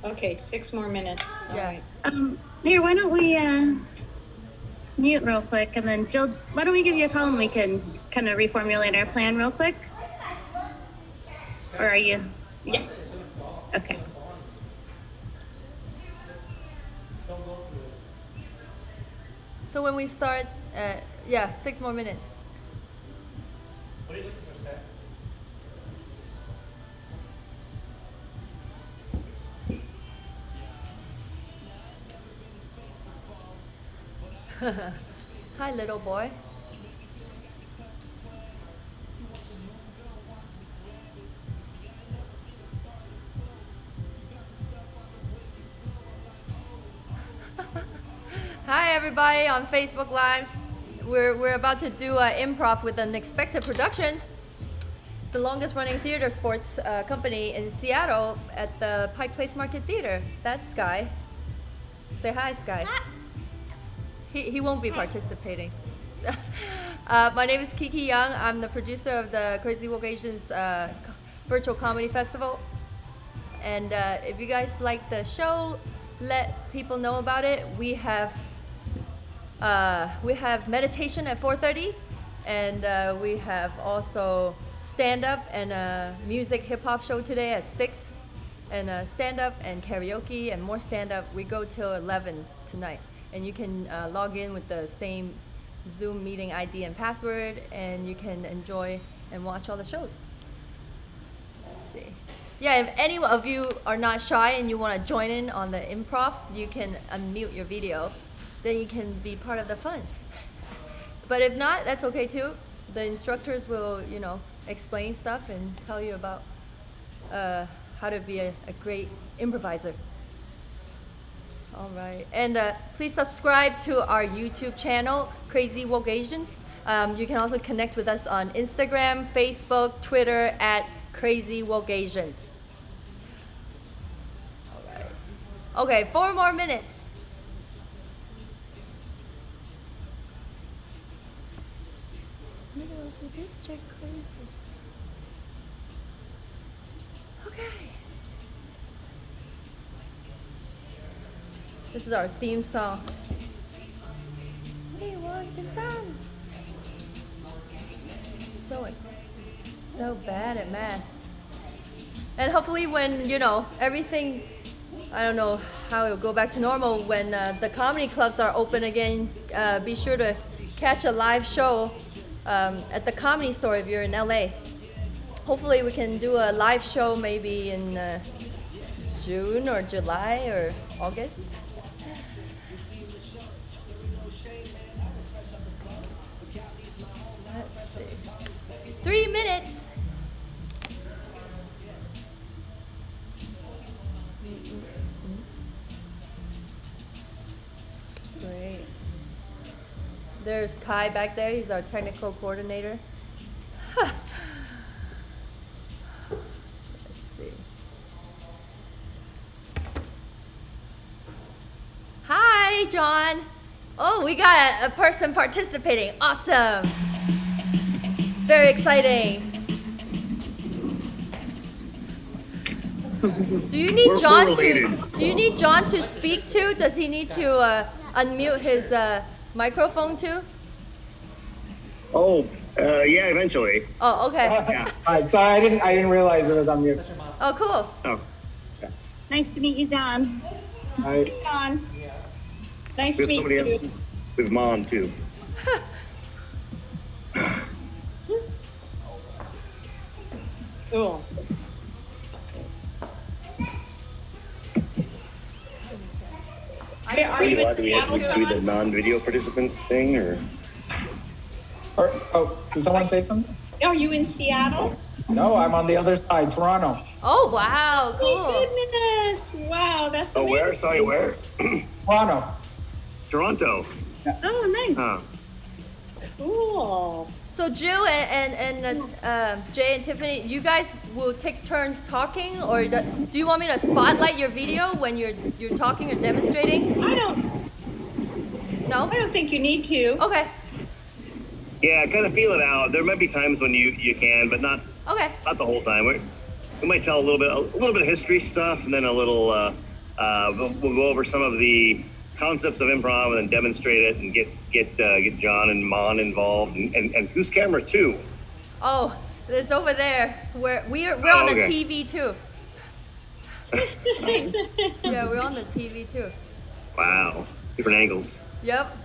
Okay, 6 more minutes. All Yeah. right. Mayor, why don't we mute real quick, and then Jill, why don't we give you a call and we can kind of reformulate our plan real quick? Or are you? Yeah. Okay. So when we start, yeah, 6 more minutes. Hi, little boy. Hi, everybody on Facebook Live. We're about to do improv with Unexpected Productions. It's the longest running theater sports company in Seattle at the Pike Place Market Theater. That's Sky. Say hi, Sky. He won't be participating. My name is Kiki Yeung. I'm the producer of the Crazy Woke Asians virtual comedy festival. And if you guys like the show, let people know about it. We have meditation at 4:30, and we have also stand-up and a music hip-hop show today at 6, and stand-up and karaoke and more stand-up. We go till 11 tonight, and you can log in with the same Zoom meeting ID and password, and you can enjoy and watch all the shows. Let's see. Yeah, if any of you are not shy and you want to join in on the improv, you can unmute your video. Then you can be part of the fun. But if not, that's okay too. The instructors will, explain stuff and tell you about how to be a great improviser. All right. And please subscribe to our YouTube channel, Crazy Woke Asians. You can also connect with us on Instagram, Facebook, Twitter at Crazy Woke Asians. All right. Okay, 4 more minutes. Okay. This is our theme song. We want the sun. So bad at math. And hopefully when, everything, I don't know how it will go back to normal, when the comedy clubs are open again, be sure to catch a live show at the Comedy Store if you're in LA. Hopefully we can do a live show maybe in June or July or August. Let's see. 3 minutes. Great. There's Kai back there. He's our technical coordinator. Let's see. Hi, John. Oh, we got a person participating. Awesome. Very exciting. Do you need John to speak too? Does he need to unmute his microphone too? Oh, yeah, eventually. Oh, okay. Yeah. All right, sorry, I didn't realize it was on mute. Oh, cool. Oh. Nice to meet you, John. All right. On. Nice We to have meet somebody you. else with mom too. Cool. Are you in Do we have to Seattle, do the John? non-video participant thing, or? Did someone say something? Are you in Seattle? No, I'm on the other side, Toronto. Oh, wow, Oh, cool. goodness. Wow, that's Oh, amazing. where? Sorry, where? Toronto. Toronto. Oh, nice. Huh. Cool. So Jill and Jay and Tiffany, you guys will take turns talking, or do you want me to spotlight your video when you're talking or demonstrating? I No? don't think you need to. Okay. Yeah, kind of feel it out. There might be times when you can, but not Okay. the whole time. We might tell a little bit of history stuff, and then a little we'll go over some of the concepts of improv and then demonstrate it and get John and Mon involved and whose camera too. Oh, it's over there. We're Oh, on the okay. TV too. Yeah, we're on the TV too. Wow, different angles. Yep.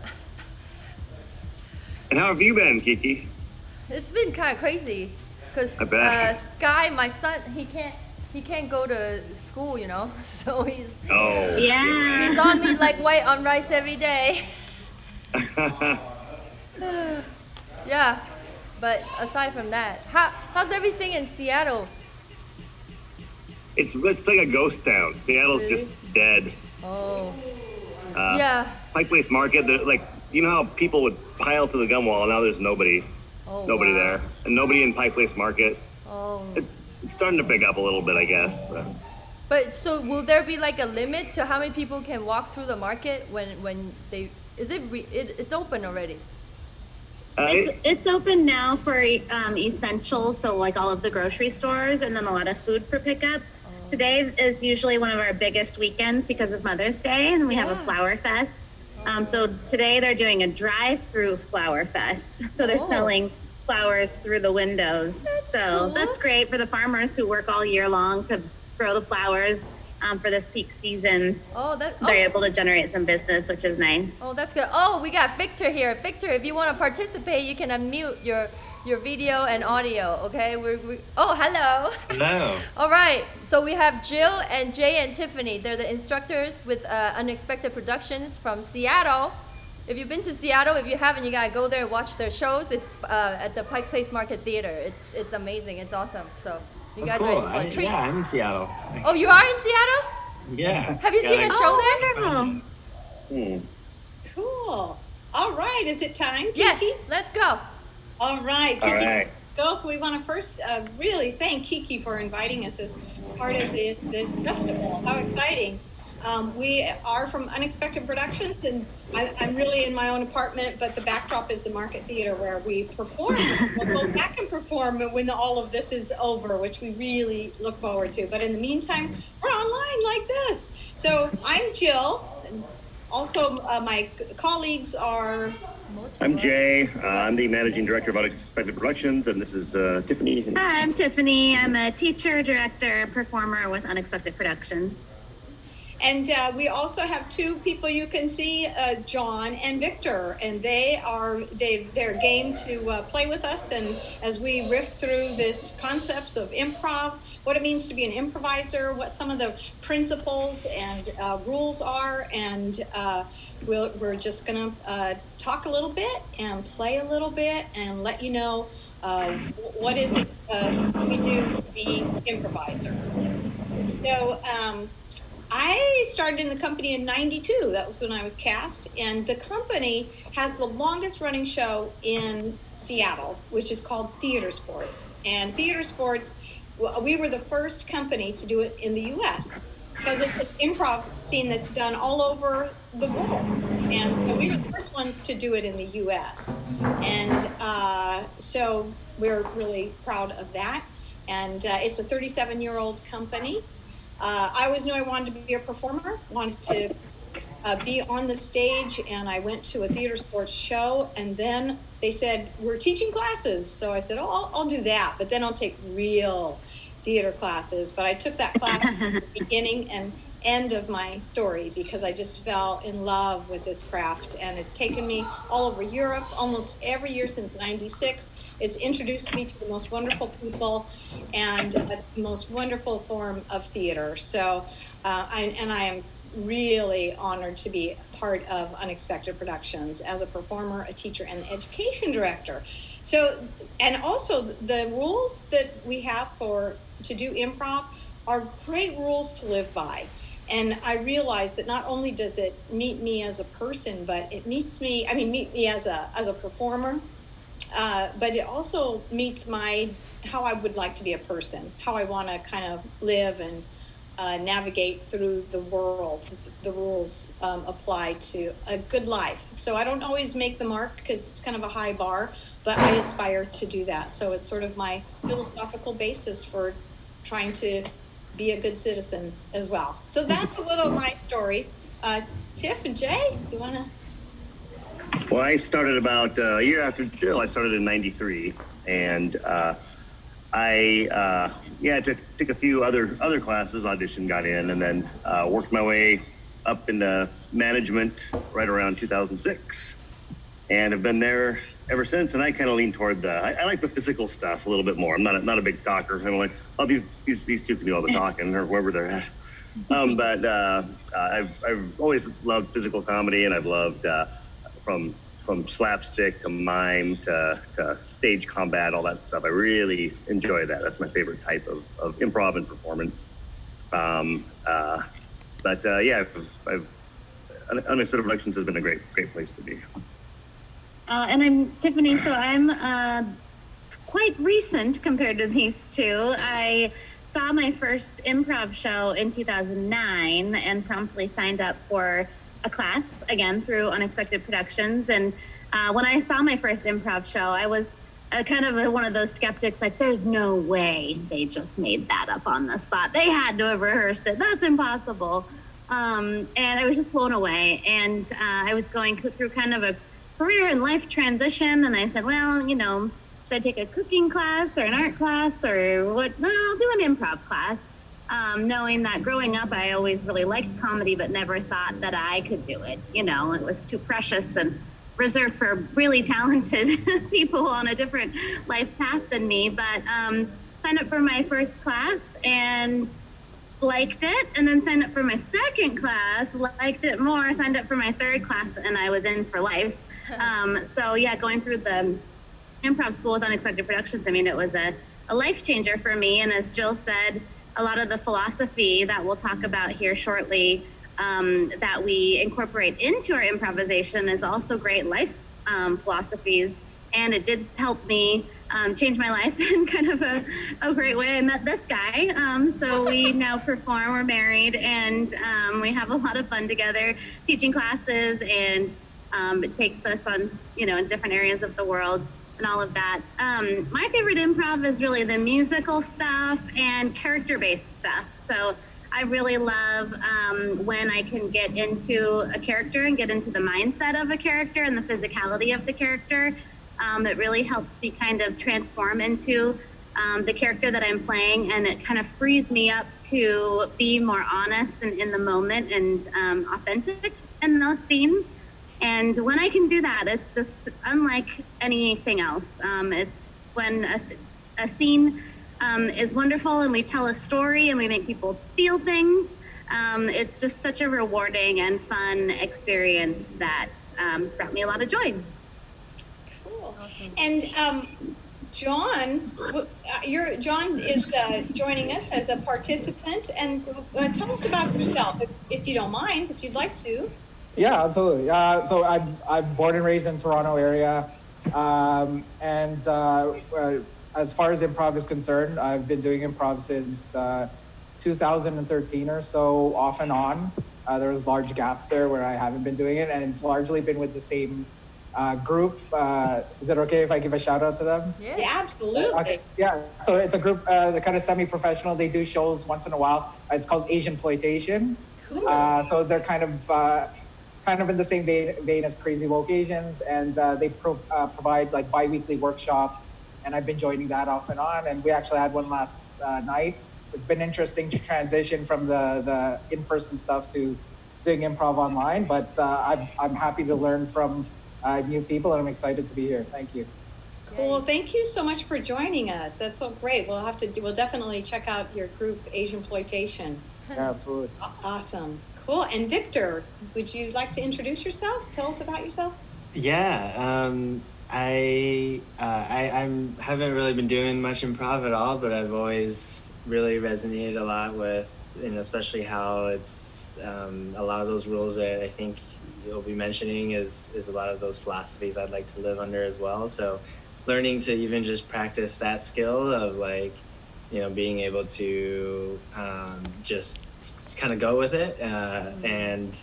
And how have you been, Kiki? It's been kind of crazy, cause I bet. Sky, my son, he can't go to school, you know, so he's Oh. Yeah. on me like white on rice every day. Yeah, but aside from that, how's everything in Seattle? It's like a ghost town. Seattle's Really? just dead. Oh, Uh, yeah. Pike Place Market, like, you know how people would pile to the gun wall, now there's nobody Oh, wow. there. And nobody in Pike Place Market. Oh. It's starting to pick up a little bit, I guess. But so will there be like a limit to how many people can walk through the market when they it's open already? It's open now for essentials, so like all of the grocery stores, and then a lot of food for pickup. Today is usually one of our biggest weekends because of Mother's Day, and we have a Yeah. flower fest. So today they're doing a drive-through flower fest. So they're Oh. selling flowers through the windows. That's So cool. that's great for the farmers who work all year long to grow the flowers for this peak season. They're able to generate some business, which is nice. Oh, that's good. Oh, we got Victor here. Victor, if you want to participate, you can unmute your video and audio. Okay. Oh, hello. Hello. All right. So we have Jill and Jay and Tiffany. They're the instructors with Unexpected Productions from Seattle. If you've been to Seattle, if you haven't, you gotta go there and watch their shows. It's at the Pike Place Market Theater. It's amazing. It's awesome. So you guys cool. are in for a treat. Yeah, I'm in Seattle. Oh, you are in Seattle? Yeah. Have you seen a Gotta- show there? Wonderful. Hmm. Cool. All right. Is it time, Kiki? Yes. Let's go. All right, All Kiki. right. Let's go. So we want to first really thank Kiki for inviting us as part of this festival. How exciting. We are from Unexpected Productions, and I'm really in my own apartment, but the backdrop is the Market Theater where we perform. We'll go back and perform when all of this is over, which we really look forward to. But in the meantime, we're online like this. So I'm Jill. And also, my colleagues are... I'm Jay. I'm the managing director of Unexpected Productions, and this is Tiffany. Hi, I'm Tiffany. I'm a teacher, director, performer with Unexpected Productions. And we also have two people you can see, John and Victor, and they're game to play with us. And as we riff through this concepts of improv, what it means to be an improviser, what some of the principles and rules are, and we're just gonna talk a little bit and play a little bit and let you know what is it we do to be improvisers. So. I started in the company in '92. That was when I was cast. And the company has the longest running show in Seattle, which is called Theater Sports. And Theater Sports, we were the first company to do it in the U.S. because it's an improv scene that's done all over the world. And so we were the first ones to do it in the U.S. And so we're really proud of that. And it's a 37-year-old company. I always knew I wanted to be a performer, wanted to be on the stage, and I went to a theater sports show, and then they said, we're teaching classes. So I said, oh, I'll do that, but then I'll take real theater classes. But I took that class at the beginning and end of my story because I just fell in love with this craft, and it's taken me all over Europe almost every year since '96. It's introduced me to the most wonderful people and the most wonderful form of theater. So I am really honored to be part of Unexpected Productions as a performer, a teacher, and the education director. So, and also the rules that we have to do improv are great rules to live by. And I realized that not only does it meet me as a person, but it meet me as a performer, but it also meets how I would like to be a person, how I want to kind of live and navigate through the world. The rules apply to a good life. So I don't always make the mark because it's kind of a high bar, but I aspire to do that. So it's sort of my philosophical basis for trying to be a good citizen as well. So that's a little of my story. Tiff and Jay, you want to? Well, I started about a year after Jill. I started in '93, and I took a few other classes, auditioned, got in, and then worked my way up into management right around 2006, and have been there ever since. And I kind of lean toward I like the physical stuff a little bit more. I'm not a big talker. I'm like, oh, these two can do all the talking, or wherever they're at. But I've always loved physical comedy, and I've loved from slapstick to mime to stage combat, all that stuff. I really enjoy that. That's my favorite type of improv and performance. Unexpected Productions has been a great place to be. And I'm Tiffany, so I'm quite recent compared to these two. I saw my first improv show in 2009 and promptly signed up for a class, again, through Unexpected Productions. And when I saw my first improv show, I was one of those skeptics, like, there's no way they just made that up on the spot. They had to have rehearsed it. That's impossible. And I was just blown away. And I was going through kind of a career and life transition. And I said, well, should I take a cooking class or an art class or what? No, I'll do an improv class. Knowing that growing up, I always really liked comedy, but never thought that I could do it. It was too precious and reserved for really talented people on a different life path than me. But signed up for my first class and liked it, and then signed up for my second class, liked it more, signed up for my third class, and I was in for life. Going through the improv school with Unexpected Productions, it was a life changer for me. And as Jill said, a lot of the philosophy that we'll talk about here shortly that we incorporate into our improvisation is also great life philosophies. And it did help me change my life in kind of a great way. I met this guy. So we now perform, we're married, and we have a lot of fun together teaching classes, and it takes us on, in different areas of the world and all of that. My favorite improv is really the musical stuff and character-based stuff. So I really love when I can get into a character and get into the mindset of a character and the physicality of the character. It really helps me kind of transform into the character that I'm playing, and it kind of frees me up to be more honest and in the moment and authentic in those scenes. And when I can do that, it's just unlike anything else. It's when a scene is wonderful and we tell a story and we make people feel things. It's just such a rewarding and fun experience that has brought me a lot of joy. Cool. And John, John is joining us as a participant, and tell us about yourself, if you don't mind, if you'd like to. Yeah, absolutely. So I'm born and raised in Toronto area. As far as improv is concerned, I've been doing improv since 2013 or so, off and on. There was large gaps there where I haven't been doing it, and it's largely been with the same group. Is it okay if I give a shout out to them? Yeah, absolutely. Okay. Yeah, so it's a group, they're kind of semi-professional. They do shows once in a while. It's called Asianploitation. Cool. So they're kind of in the same vein as Crazy Woke Asians, and they provide like bi-weekly workshops, and I've been joining that off and on, and we actually had one last night. It's been interesting to transition from the in-person stuff to doing improv online, but I'm happy to learn from new people, and I'm excited to be here. Thank you. Cool. Thank you so much for joining us. That's so great. We'll definitely check out your group, Asianploitation. Yeah, absolutely. Awesome. Cool. And Victor, would you like to introduce yourself? Tell us about yourself. Yeah, I haven't really been doing much improv at all, but I've always really resonated a lot with, especially how it's a lot of those rules that I think you'll be mentioning is a lot of those philosophies I'd like to live under as well. So learning to even just practice that skill of being able to just kind of go with it. And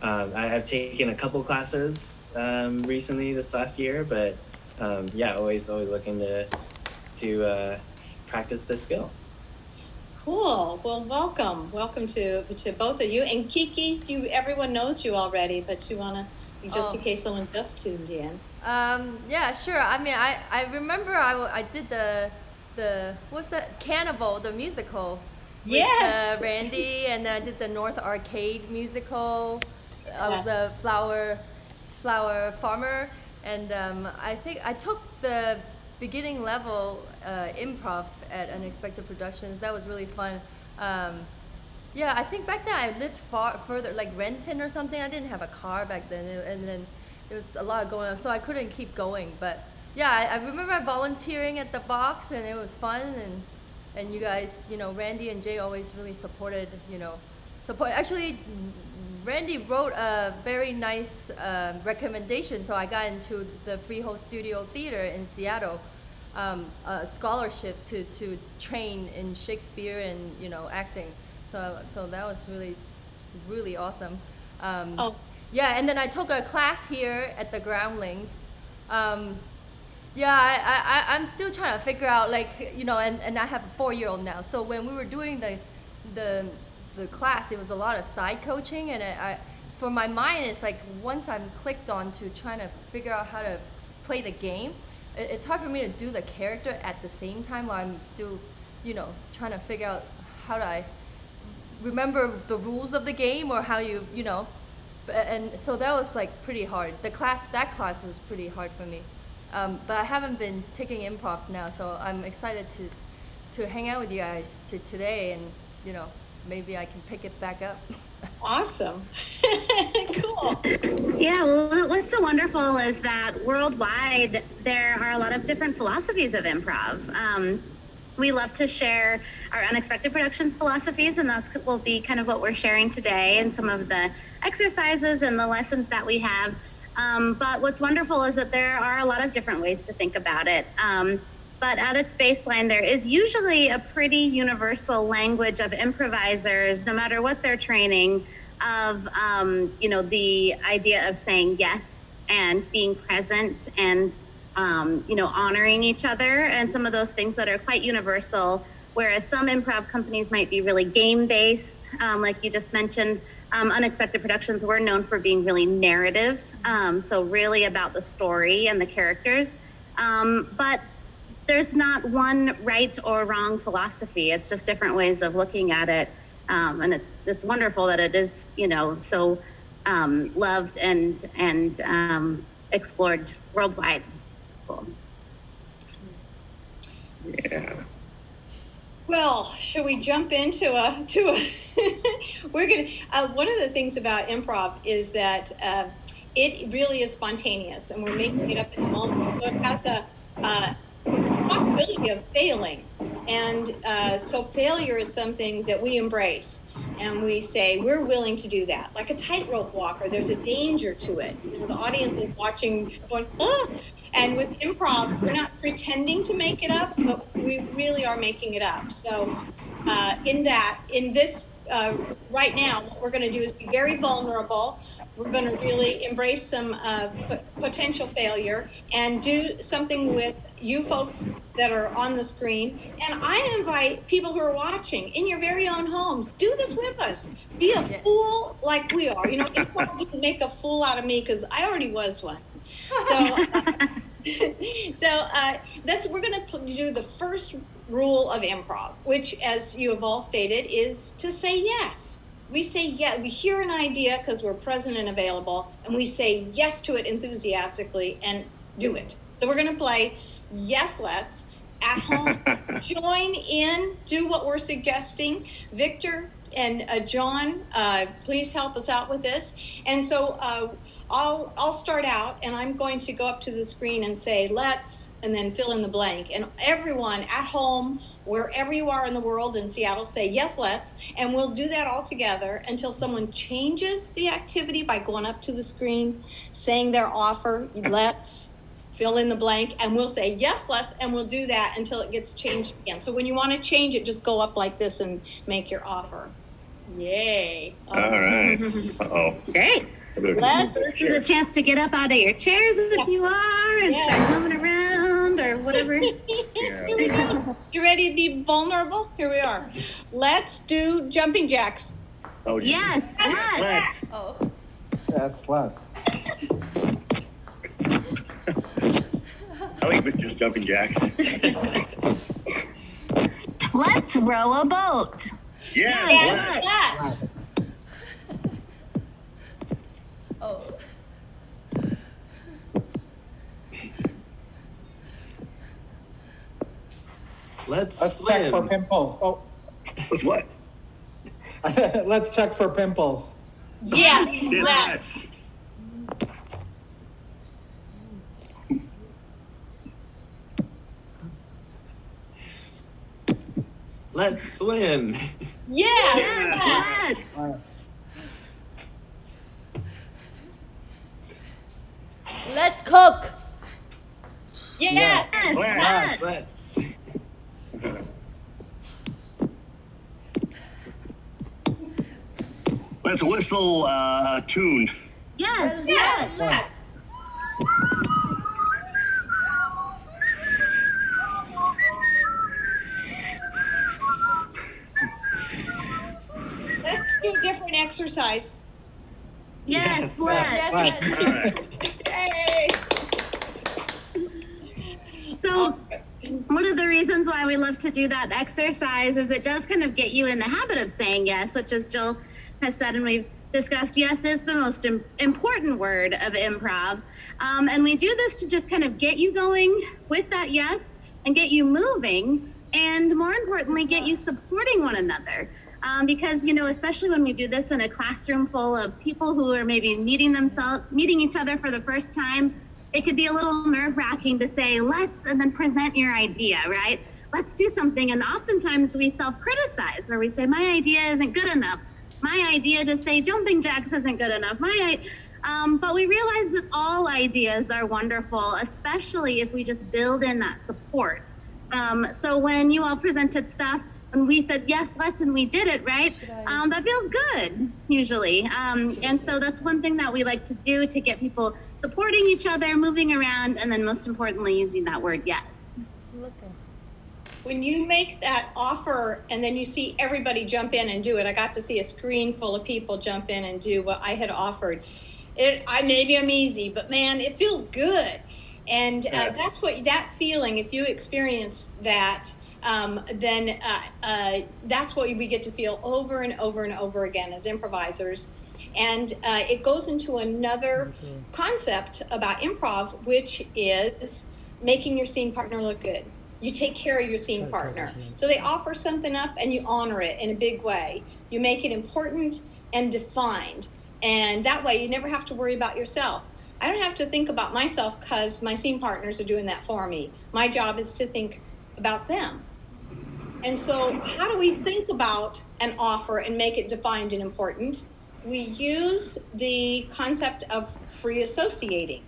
I've taken a couple classes recently this last year, but always looking to practice this skill. Cool. Well, welcome to both of you. And Kiki, everyone knows you already, but you wanna, just in case someone just tuned in. Yeah, sure. I mean, I remember I did the what's that, Cannibal, the musical with Yes. Randy, and then I did the North Arcade musical. I was the flower farmer, and I think I took the beginning level improv at Unexpected Productions. That was really fun. Yeah, I think back then I lived far further, like Renton or something. I didn't have a car back then, and then there was a lot going on, so I couldn't keep going. But yeah, I remember volunteering at the box, and it was fun. And you guys, Randy and Jay always really supported. Actually, Randy wrote a very nice recommendation, so I got into the Freehold Studio Theater in Seattle, a scholarship to train in Shakespeare and acting. So that was really awesome. Yeah, and then I took a class here at the Groundlings. Yeah, I'm still trying to figure out, and I have a 4-year-old now. So when we were doing the class, it was a lot of side coaching, and for my mind, it's like once I'm clicked on to trying to figure out how to play the game, it's hard for me to do the character at the same time while I'm still, trying to figure out how do I remember the rules of the game, or how and so that was like pretty hard. That class was pretty hard for me. But I haven't been taking improv now, so I'm excited to hang out with you guys today, and maybe I can pick it back up. Awesome. Cool. Yeah, well, what's so wonderful is that worldwide there are a lot of different philosophies of improv. We love to share our Unexpected Productions philosophies, and that's will be kind of what we're sharing today, and some of the exercises and the lessons that we have. But what's wonderful is that there are a lot of different ways to think about it. But at its baseline, there is usually a pretty universal language of improvisers, no matter what they're training, of the idea of saying yes and being present and honoring each other, and some of those things that are quite universal. Whereas some improv companies might be really game-based, like you just mentioned. Unexpected Productions, we're known for being really narrative, so really about the story and the characters. But there's not one right or wrong philosophy. It's just different ways of looking at it, and it's wonderful that it is so loved and explored worldwide. Cool. Yeah. Well, should we jump into we're gonna one of the things about improv is that it really is spontaneous, and we're making it up in the moment. So it has a possibility of failing, and so failure is something that we embrace, and we say we're willing to do that. Like a tightrope walker, there's a danger to it. The audience is watching, going, ah! And with improv, we're not pretending to make it up, but we really are making it up. So in this right now, what we're going to do is be very vulnerable. We're going to really embrace some potential failure and do something with you folks that are on the screen. And I invite people who are watching in your very own homes, do this with us. Be a fool like we are. Improv didn't make a fool out of me because I already was one. So, we're going to do the first rule of improv, which, as you have all stated, is to say yes. We say yes. We hear an idea because we're present and available, and we say yes to it enthusiastically and do it. So we're going to play Yes Let's at home. Join in, do what we're suggesting. Victor and John, please help us out with this. And so I'll start out, and I'm going to go up to the screen and say let's, and then fill in the blank. And everyone at home, wherever you are in the world, in Seattle, say yes let's, and we'll do that all together until someone changes the activity by going up to the screen, saying their offer, let's, fill in the blank, and we'll say yes let's, and we'll do that until it gets changed again. So when you want to change it, just go up like this and make your offer. Yay. All right. Uh-oh. Great. This is a chance to get up out of your chairs if you are, and start moving around or whatever. Yeah. You ready to be vulnerable? Here we are. Let's do jumping jacks. Oh, Yes, let's. Let's. Oh. Yes, let's. I like Victor's jumping jacks. Let's row a boat. Yeah. Yes, Let's. Let's. Oh. Let's Let's check for swim. pimples. Oh, What? let's check for pimples. Yes. Yeah, Let's. let's. Let's swim. Yes. yes, Let's. Let's. Let's cook. Yes. yes, let's. Let's. Let's whistle a tune. Yes, Yes. yes. Let's. Let's do a different exercise. Yes, Yes, let's. Yes, let's. All right. Hey. So one of the reasons why we love to do that exercise is it does kind of get you in the habit of saying yes, which as Jill has said and we've discussed, yes is the most important word of improv. And we do this to just kind of get you going with that yes and get you moving and more importantly, get you supporting one another. Because, you know, especially when we do this in a classroom full of people who are maybe meeting each other for the first time, it could be a little nerve-wracking to say, let's, and then present your idea, right? Let's do something. And oftentimes we self-criticize where we say, my idea isn't good enough. My idea to say jumping jacks isn't good enough. But we realize that all ideas are wonderful, especially if we just build in that support. So when you all presented stuff, and we said, yes, let's, and we did it, right? That feels good, usually. And so that's one thing that we like to do to get people supporting each other, moving around, and then most importantly, using that word yes. Look at. When you make that offer and then you see everybody jump in and do it, I got to see a screen full of people jump in and do what I had offered. Maybe I'm easy, but man, it feels good. And that's what that feeling, if you experience that, then that's what we get to feel over and over and over again as improvisers. And it goes into another concept about improv, which is making your scene partner look good. You take care of your scene partner. So they offer something up and you honor it in a big way. You make it important and defined. And that way you never have to worry about yourself. I don't have to think about myself because my scene partners are doing that for me. My job is to think about them. And so how do we think about an offer and make it defined and important? We use the concept of free associating.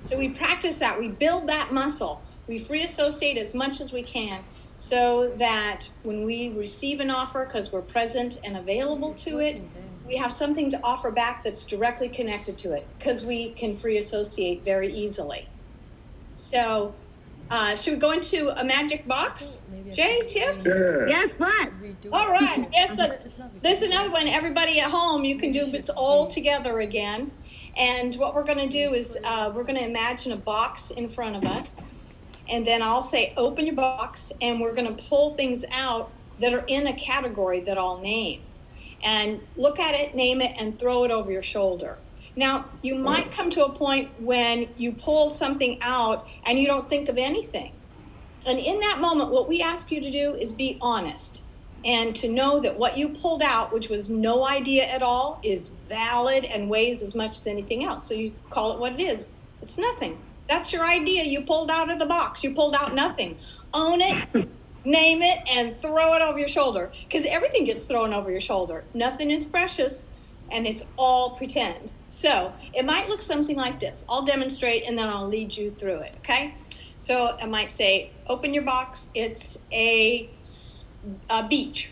So we practice that, we build that muscle. We free associate as much as we can so that when we receive an offer, because we're present and available to it, we have something to offer back that's directly connected to it because we can free associate very easily. So should we go into a magic box? Jay, Tiff? Sure. Yes, what? All right. Yes, this is another one. Everybody at home, you can do it's all together again. And what we're going to do is we're going to imagine a box in front of us. And then I'll say, open your box, and we're going to pull things out that are in a category that I'll name. And look at it, name it, and throw it over your shoulder. Now, you might come to a point when you pull something out and you don't think of anything. And in that moment, what we ask you to do is be honest and to know that what you pulled out, which was no idea at all, is valid and weighs as much as anything else. So you call it what it is. It's nothing. That's your idea. You pulled out of the box. You pulled out nothing. Own it, name it, and throw it over your shoulder. Because everything gets thrown over your shoulder. Nothing is precious, and it's all pretend. So it might look something like this. I'll demonstrate, and then I'll lead you through it, okay? So I might say, open your box. It's a beach.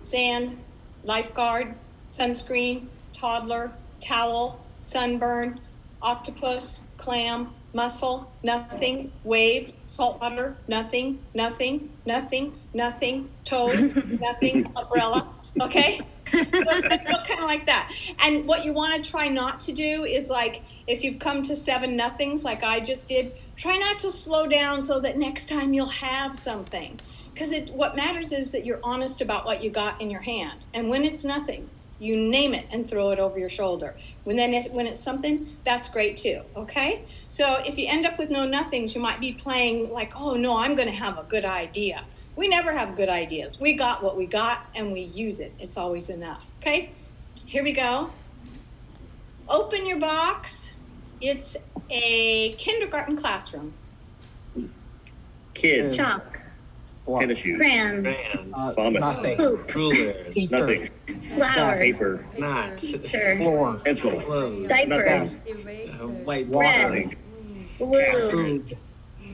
Sand, lifeguard, sunscreen, toddler, towel, sunburn, octopus, clam, mussel, nothing, wave, saltwater, nothing, nothing, nothing, nothing, toes, nothing, umbrella, okay? So it's gonna look kind of like that. And what you want to try not to do is, like, if you've come to 7 nothings like I just did, try not to slow down so that next time you'll have something. Because what matters is that you're honest about what you got in your hand. And when it's nothing, you name it and throw it over your shoulder. When it's something, that's great too, okay? So if you end up with no nothings, you might be playing like, oh no, I'm gonna have a good idea. We never have good ideas. We got what we got and we use it. It's always enough, okay? Here we go. Open your box. It's a kindergarten classroom. Kids. Chalk, Tennis shoes. crayons, Vomit. Nothing. poop, Rulers. Easter. Nothing. flowers, Paper. Not. teacher, Floor. Pencil. Clothes. diapers, Eraser. White Red. Nothing. glue, Food.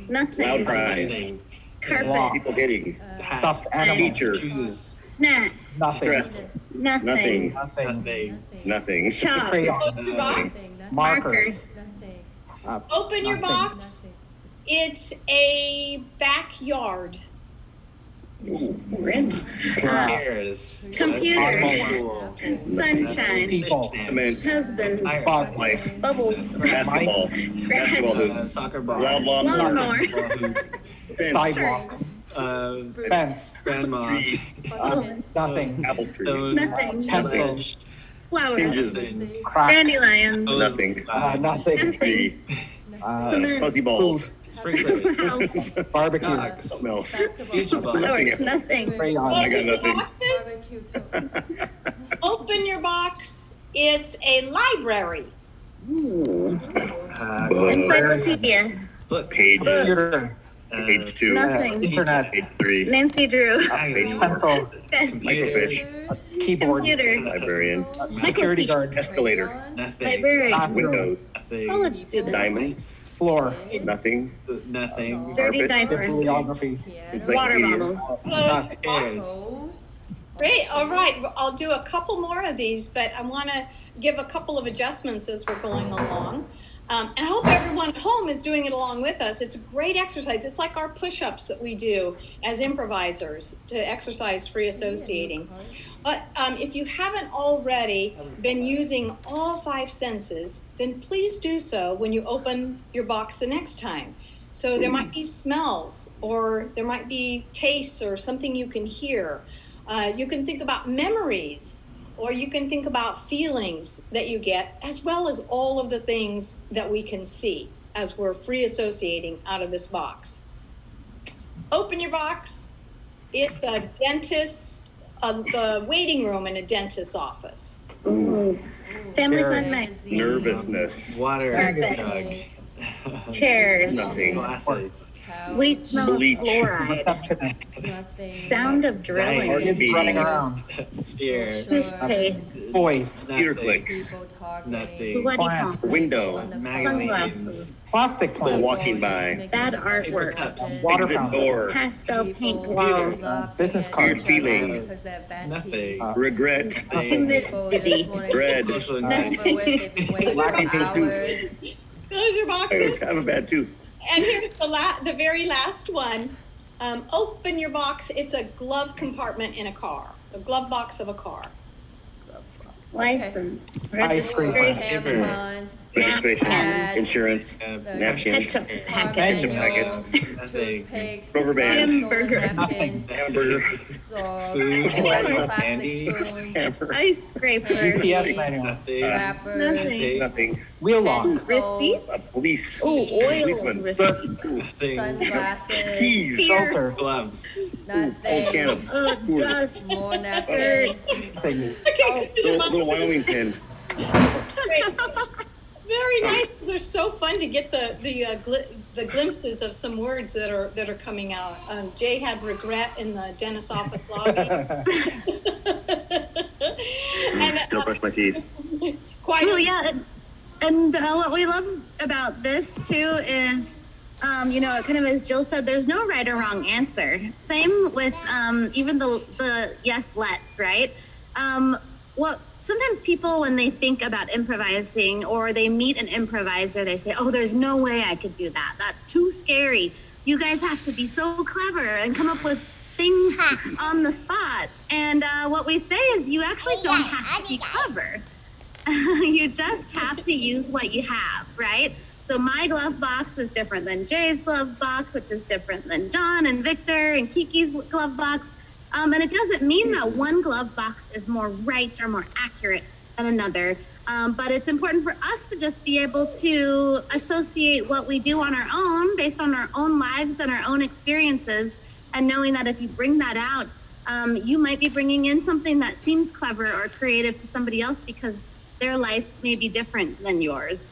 nothing, Loud cries. Nothing. carpet, People hitting. Stuffed animal. Teacher. Shoes. snack, Nothing. Stress. nothing, Nothing. Nothing. Nothing. Nothing. chalk, Crayon. Open your box. Nothing. Markers. Nothing. Open your Nothing. box. It's a backyard. rim, Chairs. Computer. sunshine, People. Cement. husband, Bugs. Life. bubbles, Basketball. Basketball hoop. Soccer ball. Loud lawnmower, Fence. Sidewalk. Fence. Grandma. Tree. Nothing. Apple tree. nothing, Pencil. flowers, Hinges. Crack. dandelions, Nothing. Nothing. Tree. cement, Fuzzy balls. Sprinklers. house, Barbecue. Dogs. Something else. Beach ball. flowers, nothing, Crayon. I got Open your nothing. boxes. Open your box. It's a library. encyclopedia, Books. Page. Computer. Page 2. nothing, Internet. Page 3. Nancy Drew, Pencil. desk, Microfiche. Keyboard. computer, Librarian. Security guard. Escalator. Nothing. librarian, Windows. Nothing. college student, Diamonds. Floor. Nothing. Nothing. dirty Carpet. diapers, Bibliography. water Encyclopedia. bottles, Chairs. Great. All right. I'll do a couple more of these, but I want to give a couple of adjustments as we're going along. And I hope everyone at home is doing it along with us. It's a great exercise. It's like our push-ups that we do as improvisers to exercise free associating. But if you haven't already been using all 5 senses, then please do so when you open your box the next time. So there might be smells, or there might be tastes, or something you can hear. You can think about memories, or you can think about feelings that you get, as well as all of the things that we can see as we're free associating out of this box. Open your box. It's the dentist, the waiting room in a dentist's office. ooh, family Chairs. fun night, Nervousness. Water. Magazine. chairs, Nothing. Glasses. sweet smell of Bleach. fluoride, Receptionist. Nothing. sound of drilling, Heartbeat. Kids running around. Fear. toothpaste, Boys. Computer Nothing. clicks. People talking. Nothing. sweaty Plants. palms, Window. On the Magazines. sunglasses, Plastic People plants. walking by. bad artwork, cups. Water Exit fountain. door. pastel paint People walls, laughing business at cards. each other Feeling. because they have bad Nothing. teeth. Regret. People just humidity, wanted Bread. to Social over anxiety. with. They've been waiting Lacking for hours. Those are your boxes. I have a bad tooth. And here's the very last one. Open your box. It's a glove compartment in a car, a glove box of a car. license, Ice cream. registration, Tampons. Registration. Pads. Insurance. Ketchup Napkins. ketchup packet. packet, Ketchup packets. Nothing. Toothpicks. Rubber bands. Hamburger. Napkins. Hamburger. Food. Plastic Candy. spoons. Hammer. ice scraper, GPS manual. Nothing. Wrappers. Nothing. Nothing. Wheel lock. pencils, receipts, Police. oh, oil Policeman. receipts, Nothing. Sunglasses. Keys. Beer. Filter. Gloves. Old can Nothing. of dust, More napkins. Thing. Okay, good little Wyoming pin. Very nice. Those are so fun to get the glimpses of some words that are coming out. Jay had regret in the dentist's office lobby. And Don't brush my teeth. quite. oh yeah, and what we love about this too is, kind of as Jill said, there's no right or wrong answer. Same with even the yes, let's, right? What sometimes people, when they think about improvising or they meet an improviser, they say, oh, there's no way I could do that. That's too scary. You guys have to be so clever and come up with things on the spot. And what we say is you actually don't have to be clever. You just have to use what you have, right? So my glove box is different than Jay's glove box, which is different than John and Victor and Kiki's glove box. And it doesn't mean that one glove box is more right or more accurate than another. But it's important for us to just be able to associate what we do on our own based on our own lives and our own experiences, and knowing that if you bring that out, you might be bringing in something that seems clever or creative to somebody else because their life may be different than yours.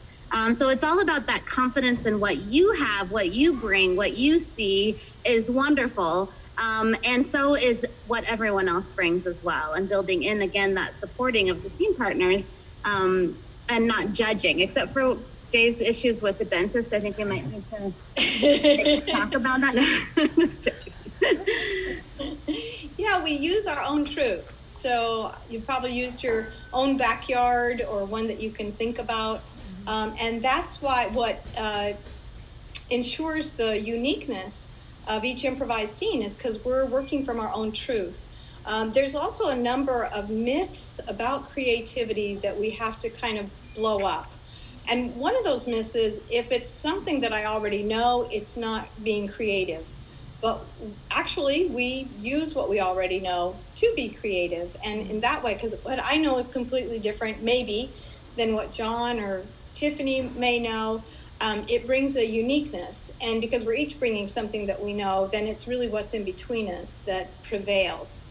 So it's all about that confidence in what you have, what you bring, what you see is wonderful. And so is what everyone else brings as well, and building in, again, that supporting of the scene partners, and not judging, except for Jay's issues with the dentist. I think we might need to talk about that. Yeah, we use our own truth. So you probably used your own backyard or one that you can think about. And that's what ensures the uniqueness of each improvised scene is because we're working from our own truth. There's also a number of myths about creativity that we have to kind of blow up. And one of those myths is if it's something that I already know, it's not being creative. But actually, we use what we already know to be creative. And in that way, because what I know is completely different, maybe, than what John or Tiffany may know, it brings a uniqueness. And because we're each bringing something that we know, then it's really what's in between us that prevails.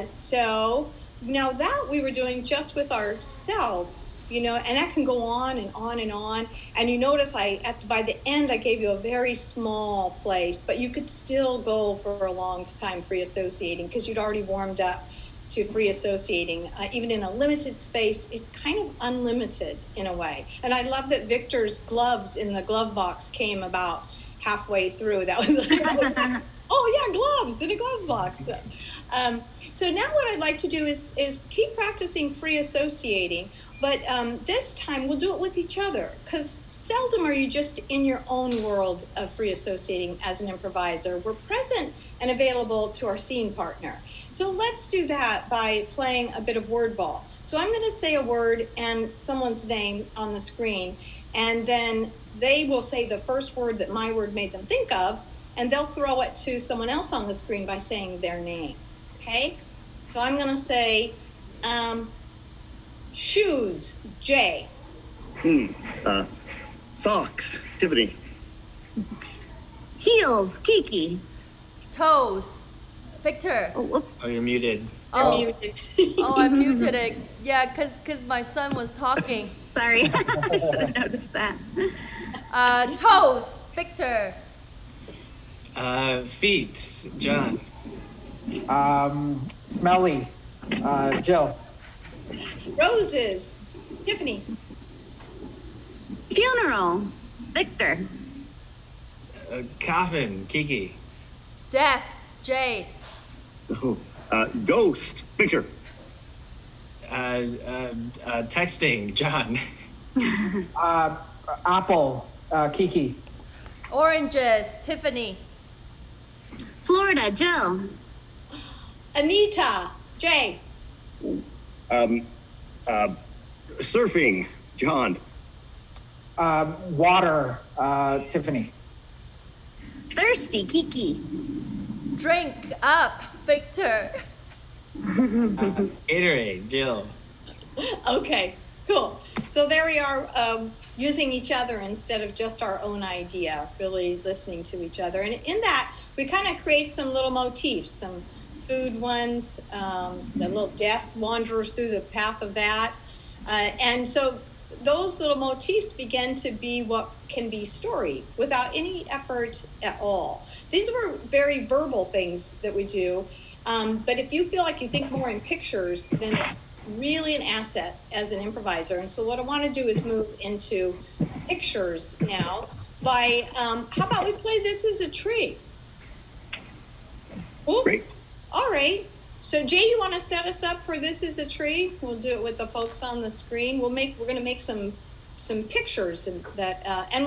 So now that we were doing just with ourselves, and that can go on and on and on. And you notice by the end, I gave you a very small place, but you could still go for a long time free associating because you'd already warmed up to free associating. Even in a limited space, it's kind of unlimited in a way. And I love that Victor's gloves in the glove box came about halfway through. That was like, oh yeah, gloves in a glove box. So now what I'd like to do is keep practicing free associating, but this time we'll do it with each other, because seldom are you just in your own world of free associating as an improviser. We're present and available to our scene partner. So let's do that by playing a bit of word ball. So I'm going to say a word and someone's name on the screen, and then they will say the first word that my word made them think of, and they'll throw it to someone else on the screen by saying their name. Okay? So I'm going to say shoes, Jay. Socks, Tiffany. Heels, Kiki. Toes, Victor. Oh, whoops. Oh, you're muted. Oh, You're muted. oh, I muted it. Yeah, cause my son was talking. Sorry. I should have noticed that. Toes, Victor. Feet, John. Smelly, Jill. Roses, Tiffany. Funeral, Victor. Coffin, Kiki. Death, Jade. Ghost, Victor. Texting, John. Apple, Kiki. Oranges, Tiffany. Florida, Jill. Anita, Jay. Surfing, John. Water, Tiffany. Thirsty, Kiki. Drink up, Victor. Gatorade, Jill. Okay, cool. So there we are, using each other instead of just our own idea, really listening to each other. And in that, we kind of create some little motifs, some food ones, the little death wanderers through the path of that. And so those little motifs begin to be what can be story without any effort at all. These were very verbal things that we do. But if you feel like you think more in pictures, then it's really an asset as an improviser. And so what I want to do is move into pictures now by, how about we play This Is a Tree? Ooh, Great. all right. So Jay, you want to set us up for This Is a Tree? We'll do it with the folks on the screen. We're going to make some pictures and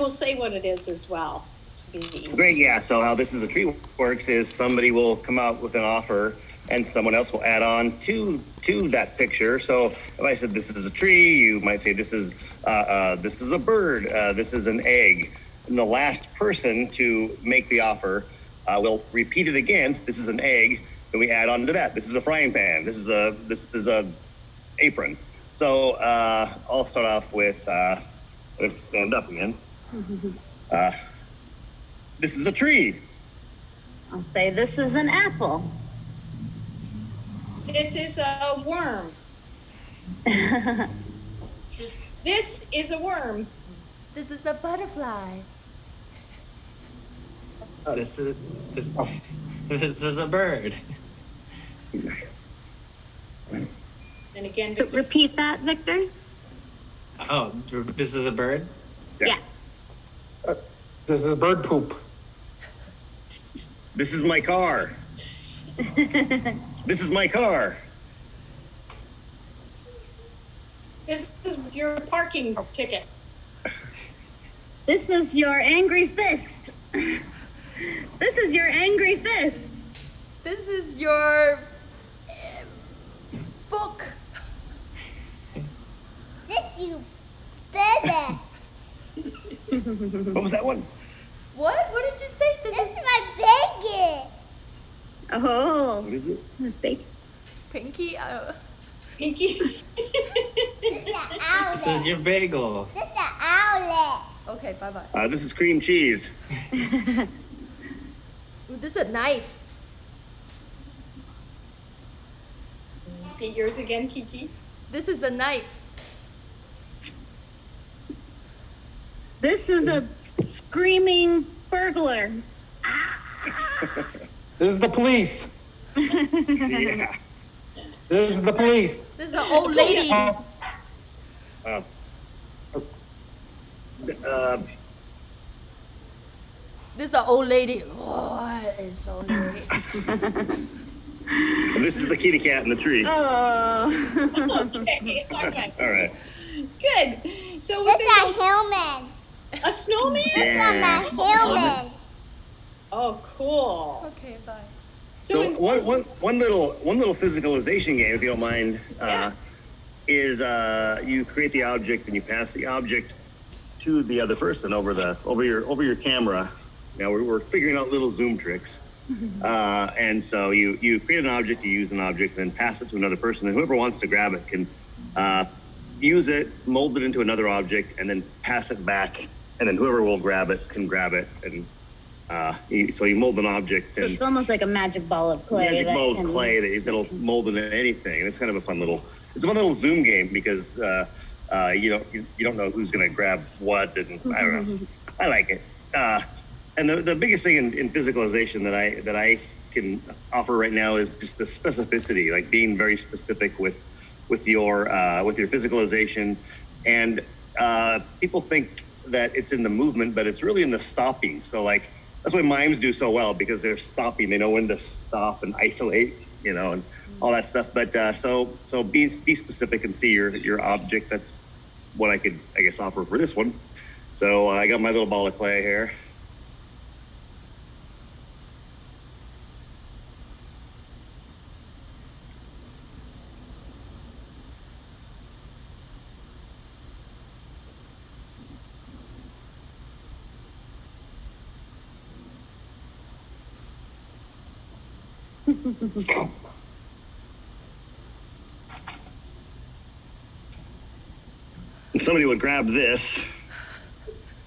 we'll say what it is as well to be easy. Great, yeah. So how This Is a Tree works is somebody will come out with an offer and someone else will add on to that picture. So if I said this is a tree, you might say this is a bird, this is an egg. And the last person to make the offer will repeat it again. This is an egg, and we add on to that. This is a frying pan. This is a apron. So I'll start off with stand up again. This is a tree. I'll say this is an apple. This is a worm. This is a worm. This is a butterfly. This is a bird. And again, Repeat that, Victor. Oh, this is a bird? Yeah. This is bird poop. This is my car. This is my car. this is your parking ticket. This is your angry fist. This is your angry fist. This is your book. This you baby. What was that one? What? What did you say? This is my baby. Oh, What is it? mistake. Pinky. Pinky. This is the outlet. This is your bagel. This is the outlet. Okay, bye bye. This is cream cheese. This is a knife. Repeat yours again, Kiki. This is a knife. This is a screaming burglar. This is the police. Yeah. This is the police. This is an old lady. This is an old lady. Oh, it is so lady. And this is the kitty cat in the tree. Oh. Okay. All right. All right. Good. So This we've is a been human. a snowman. This is my human. Oh, cool. Okay, bye. So in- one little physicalization game, if you don't mind, Yeah. is you create the object and you pass the object to the other person over your camera. Now we're figuring out little Zoom tricks, and so you create an object, you use an object, and then pass it to another person, and whoever wants to grab it can use it, mold it into another object, and then pass it back, and then whoever will grab it can grab it, and so you mold an object So and it's almost like a magic ball of clay. magic that mold can- clay that'll mold into anything. And it's kind of a fun little Zoom game because you don't know who's going to grab what, and I don't know. I like it. And the biggest thing in physicalization that I can offer right now is just the specificity, like being very specific with your physicalization. And people think that it's in the movement, but it's really in the stopping. So like that's why mimes do so well, because they're stopping. They know when to stop and isolate, and all that stuff. But so be specific and see your object. That's what I could, I guess, offer for this one. So I got my little ball of clay here. And somebody would grab this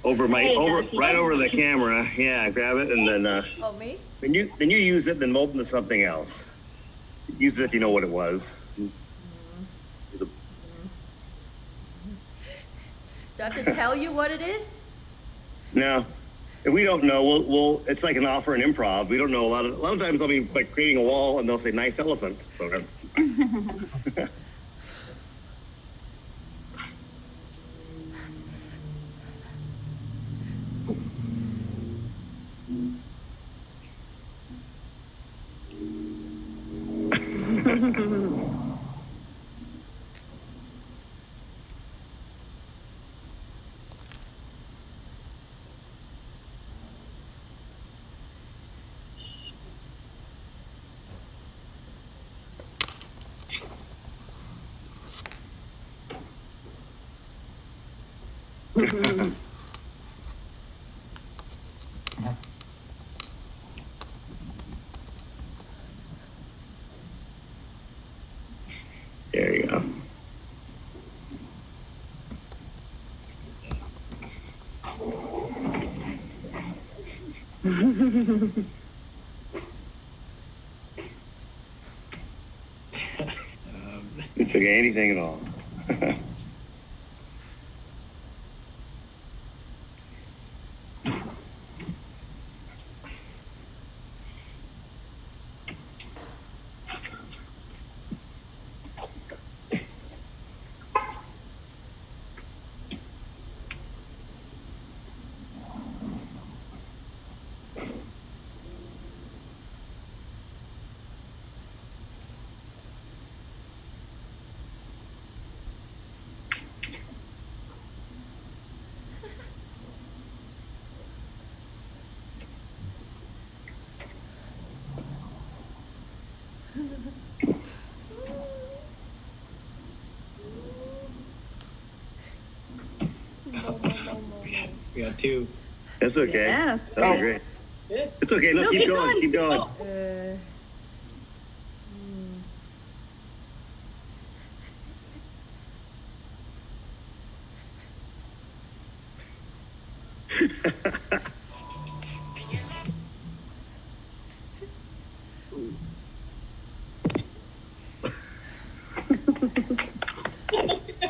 over There you go. right over the camera. Yeah, grab it, and then Oh, me? then you use it, then mold into something else. Use it if you know what it was. Use a- Do I have to tell you what it is? No, if we don't know, we'll. It's like an offer in improv. We don't know a lot of times. I'll be like creating a wall, and they'll say "nice elephant." So, There you go. It's okay, anything at all. We got two. That's okay. Yeah. That was great. It's okay. Look, No, keep keep going. going. Keep going.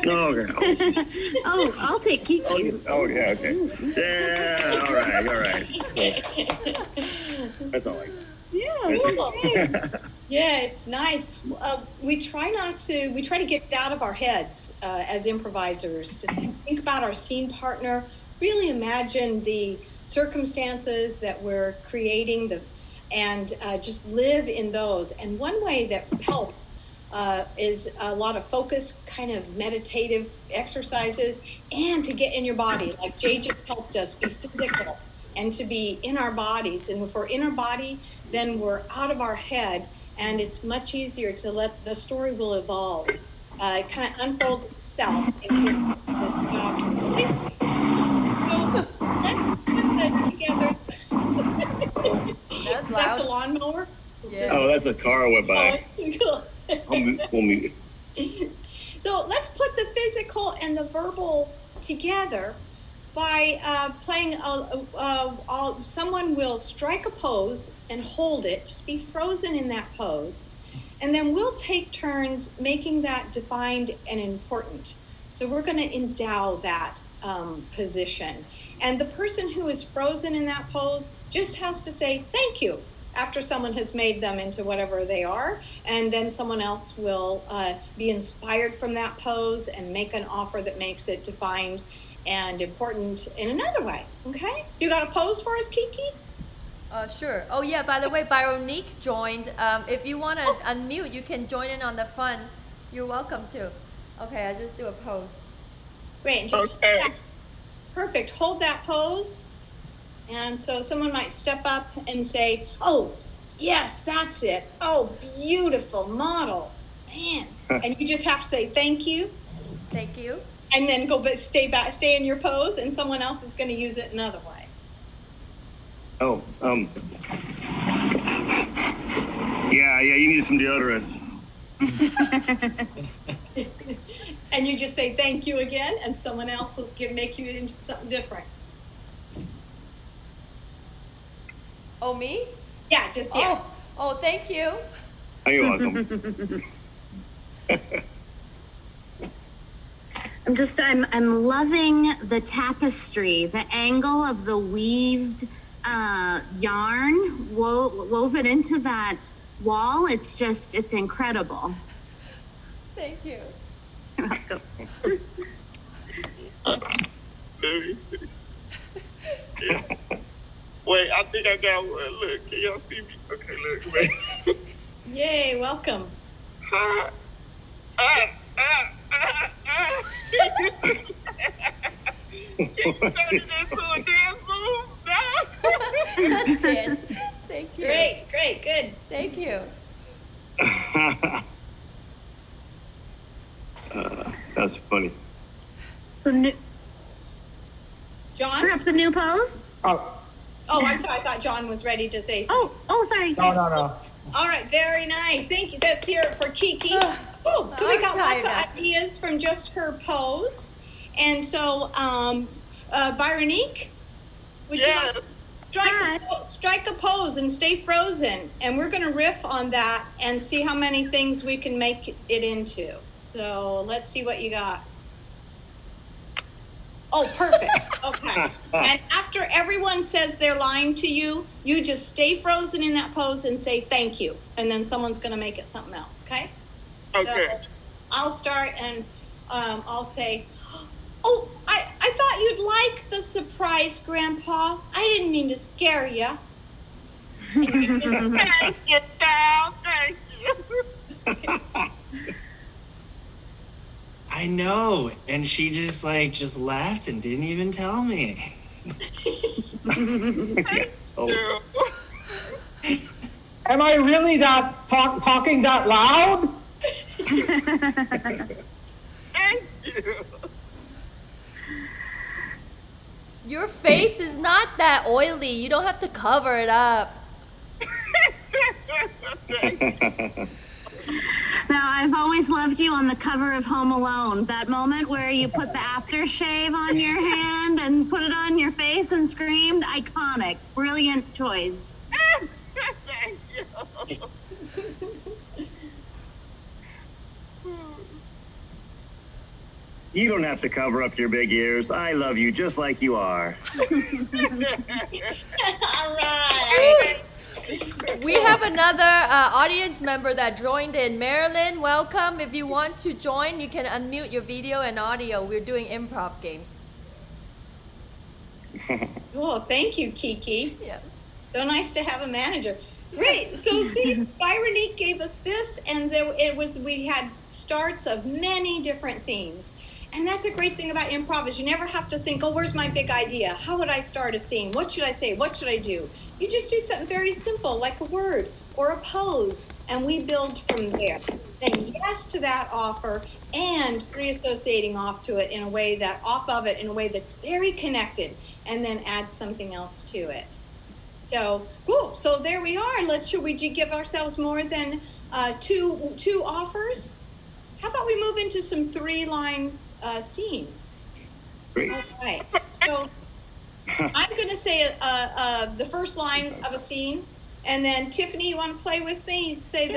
Oh, okay. Oh, I'll take Kiki. Oh, yeah, okay. Yeah, all right. That's all I got. Yeah. Yeah, it's nice. We try to get out of our heads as improvisers, to think about our scene partner, really imagine the circumstances that we're creating, and just live in those. And one way that helps is a lot of focus, kind of meditative exercises, and to get in your body. Like Jay just helped us be physical and to be in our bodies. And if we're in our body, then we're out of our head, and it's much easier to let the story will evolve. It kind of unfolds itself. And this job. So let's put that together. That's Is that loud. the lawnmower? Yeah. Oh, that's a car went by. Cool. We'll mute. So let's put the physical and the verbal together by playing. Someone will strike a pose and hold it. Just be frozen in that pose, and then we'll take turns making that defined and important. So we're going to endow that position, and the person who is frozen in that pose just has to say thank you after someone has made them into whatever they are, and then someone else will be inspired from that pose and make an offer that makes it defined and important in another way. Okay? You got a pose for us, Kiki? Sure. Oh yeah, by the way, Byronique joined. If you want to unmute, you can join in on the fun. You're welcome to. Okay, I just do a pose. Great. And just, Okay. yeah, perfect. Hold that pose. And so someone might step up and say, oh, yes, that's it. Oh, beautiful model. Man. And you just have to say thank you. Thank you. And then stay in your pose, and someone else is going to use it another way. Oh, yeah, you need some deodorant. And you just say thank you again, and someone else will make you into something different. Oh, me? Yeah, just yeah. Oh, thank you. Oh, you're welcome. I'm loving the tapestry, the angle of the weaved yarn woven into that wall. It's incredible. Thank you. You're welcome. Let me see. Yeah. Wait, I think I got one. Look, can y'all see me? Okay, look, wait. Yay, welcome. Keep turning into a dance move now. Dance. Thank you. Great, good. Thank you. That's funny. Some new, John? perhaps a new pose. Oh, Oh, I'm sorry. I thought John was ready to say something. Sorry. no. All right, very nice. Thank you. Let's hear it for Kiki. Oh, so we I'm got lots of tired. ideas from just her pose. And so, Byronique, would you Yes. like strike a pose and stay frozen? And we're going to riff on that and see how many things we can make it into. So let's see what you got. Oh, perfect. Okay. And after everyone says their line to you, you just stay frozen in that pose and say thank you. And then someone's going to make it something else, okay? Okay. So I'll start and I'll say, oh, I thought you'd like the surprise, Grandpa. I didn't mean to scare you. Thank you, Dal. Thank you. I know, and she just left and didn't even tell me. Oh, Am I really that talking that loud? Thank you. Your face is not that oily. You don't have to cover it up. Now, I've always loved you on the cover of Home Alone. That moment where you put the aftershave on your hand and put it on your face and screamed, iconic. Brilliant choice. Thank you. you don't have to cover up your big ears. I love you just like you are. All right. We have another audience member that joined in. Marilyn, welcome. If you want to join, you can unmute your video and audio. We're doing improv games. Oh, thank you, Kiki. Yeah. So nice to have a manager. Great. So see, Byronique gave us this, and we had starts of many different scenes. And that's a great thing about improv is you never have to think, oh, where's my big idea? How would I start a scene? What should I say? What should I do? You just do something very simple, like a word or a pose, and we build from there. Then yes to that offer and free associating off of it in a way that's very connected, and then add something else to it. So, cool. So there we are. Should we give ourselves more than two offers? How about we move into some 3-line scenes? Great. All right. So I'm going to say the first line of a scene, and then Tiffany, you want to play with me? Say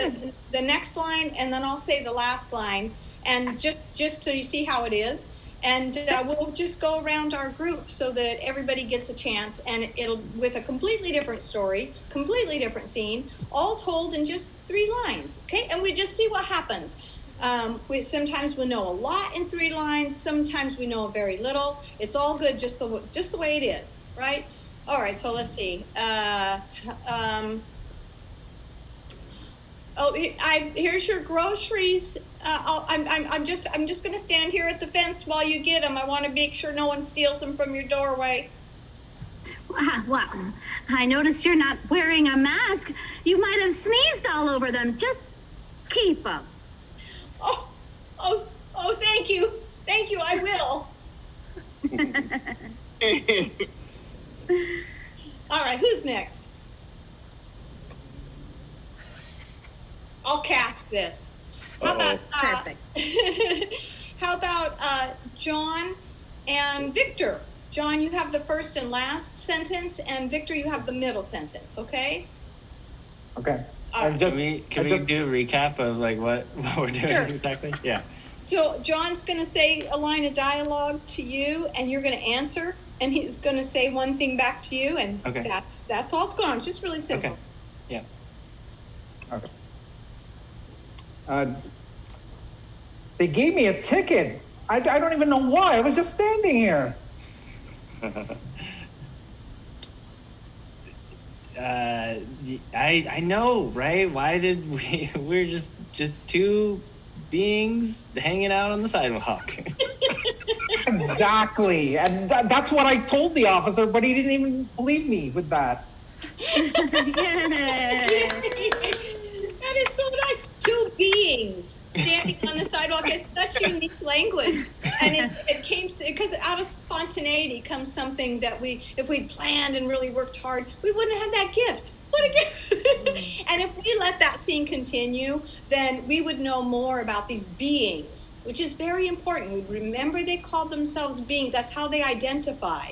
the next line, and then I'll say the last line, and just so you see how it is. And we'll just go around our group so that everybody gets a chance, and it'll with a completely different story, completely different scene, all told in just 3 lines. Okay, and we just see what happens. Sometimes we know a lot in 3 lines. Sometimes we know very little. It's all good, just the way it is, right? All right. So let's see. Here's your groceries. I'm just gonna stand here at the fence while you get them. I want to make sure no one steals them from your doorway. Well, I noticed you're not wearing a mask. You might have sneezed all over them. Just keep them. Oh, thank you. I will. All right, who's next? I'll cast this. How about Perfect. how about John and Victor? John, you have the first and last sentence, and Victor, you have the middle sentence. Okay. Okay. All right. Can we do a recap of what we're doing Sure. exactly? Yeah. So John's going to say a line of dialogue to you, and you're going to answer, and he's going to say one thing back to you, and Okay. that's all it's going on. It's just really simple. Okay. Yeah. Okay. They gave me a ticket. I don't even know why. I was just standing here. I know, right? Why did we're just two beings hanging out on the sidewalk. Exactly. And that's what I told the officer, but he didn't even believe me with that. That is so nice. Two beings standing on the sidewalk is such unique language. And it came, because out of spontaneity comes something that if we'd planned and really worked hard, we wouldn't have had that gift. What a gift. And if we let that scene continue, then we would know more about these beings, which is very important. We remember they called themselves beings. That's how they identify.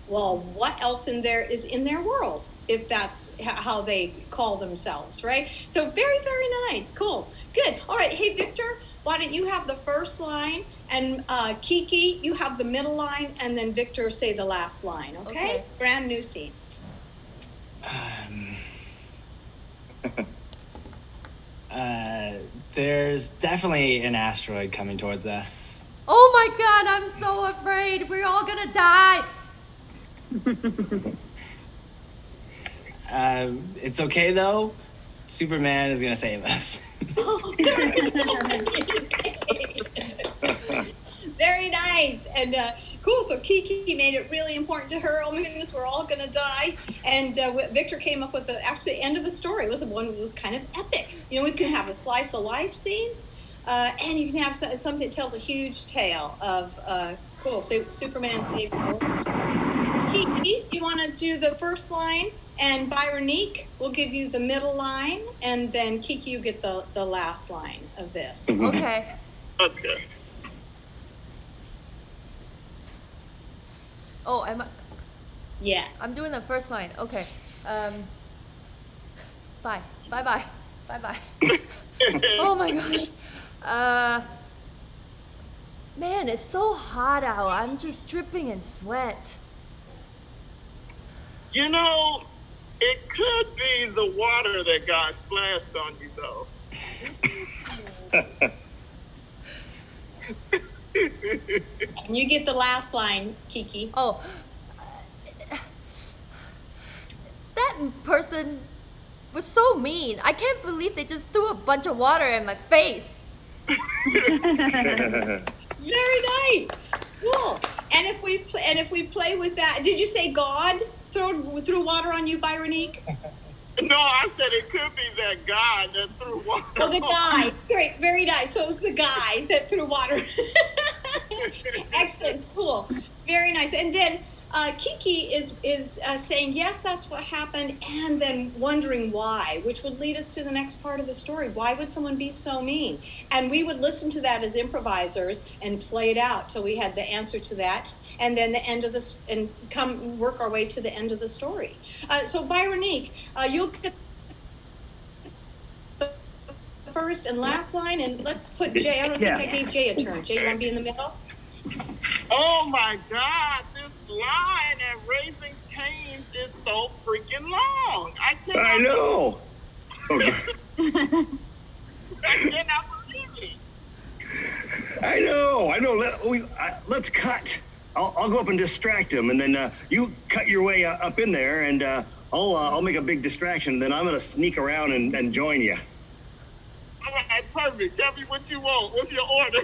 Well, what else is in their world, if that's how they call themselves, right? So very, very nice. Cool. Good. All right. Hey, Victor, why don't you have the first line, and Kiki, you have the middle line, and then Victor say the last line, okay? Brand new scene. There's definitely an asteroid coming towards us. Oh my God, I'm so afraid. We're all gonna die. It's okay though. Superman is gonna save us. Very nice. And cool. So Kiki made it really important to her. Oh my goodness, we're all gonna die. And Victor came up with the end of the story. It was one that was kind of epic. You know, we can have a slice of life scene, and you can have something that tells a huge tale of cool. So Superman saved the world. Kiki, you want to do the first line, and Byronique will give you the middle line, and then Kiki, you get the last line of this. Okay. Okay. Oh, Yeah. I'm doing the first line. Okay. Bye. Bye. Oh my gosh. Man, it's so hot out. I'm just dripping in sweat. You know, it could be the water that got splashed on you, though. And you get the last line, Kiki. Oh. That person was so mean. I can't believe they just threw a bunch of water in my face. Very nice. Cool. And if we play with that, did you say God threw water on you, Byronique? No, I said it could be that guy that threw water. Oh, the guy. Great. Very nice. So it was the guy that threw water. Excellent. Cool. Very nice. And then Kiki is saying, yes, that's what happened, and then wondering why, which would lead us to the next part of the story. Why would someone be so mean? And we would listen to that as improvisers and play it out till we had the answer to that, and then the end of and come work our way to the end of the story. So Byronique, you'll get the first and last line, and let's put Jay. I don't think I gave Jay a turn. Jay, you want to be in the middle? Oh my God, this line at Raising Cane's is so freaking long. I know. Okay. I cannot believe it. I know. Let's cut. I'll go up and distract him, and then you cut your way up in there, and I'll make a big distraction. Then I'm gonna sneak around and join you. All right, perfect. Tell me what you want. What's your order?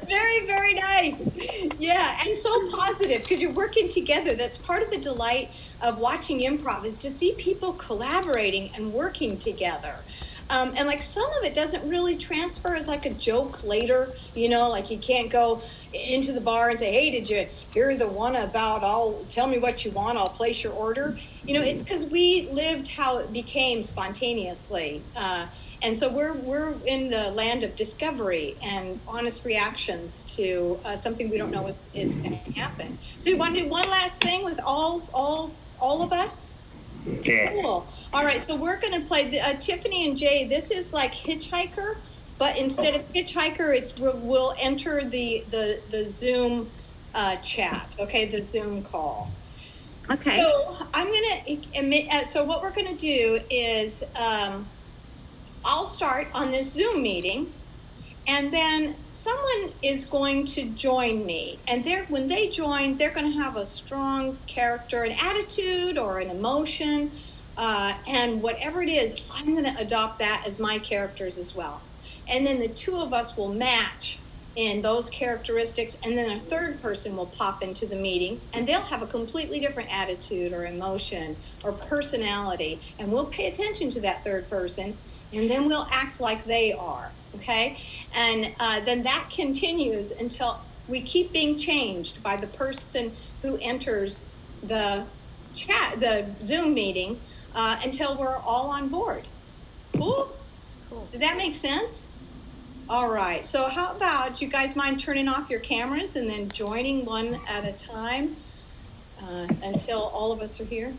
Very, very nice. Yeah, and so positive because you're working together. That's part of the delight of watching improv, is to see people collaborating and working together. And like some of it doesn't really transfer as like a joke later, you know, like you can't go into the bar and say, hey, did you hear the one about tell me what you want, I'll place your order. You know, it's because we lived how it became spontaneously. And so we're in the land of discovery and honest reactions to something we don't know what is going to happen. So you want to do one last thing with all of us? Yeah. Cool. All right, so we're going to play Tiffany and Jay. This is like Hitchhiker, but instead of Hitchhiker, we'll enter the Zoom chat. Okay, the Zoom call. Okay. So I'm gonna admit. So what we're gonna do is I'll start on this Zoom meeting, And then someone is going to join me. And when they join, they're going to have a strong character, an attitude or an emotion. And whatever it is, I'm going to adopt that as my characters as well. And then the two of us will match in those characteristics. And then a third person will pop into the meeting and they'll have a completely different attitude or emotion or personality. And we'll pay attention to that third person and then we'll act like they are. Okay, and then that continues until we keep being changed by the person who enters the Zoom meeting, until we're all on board. Cool? Did that make sense? All right, so how about you guys mind turning off your cameras and then joining one at a time until all of us are here?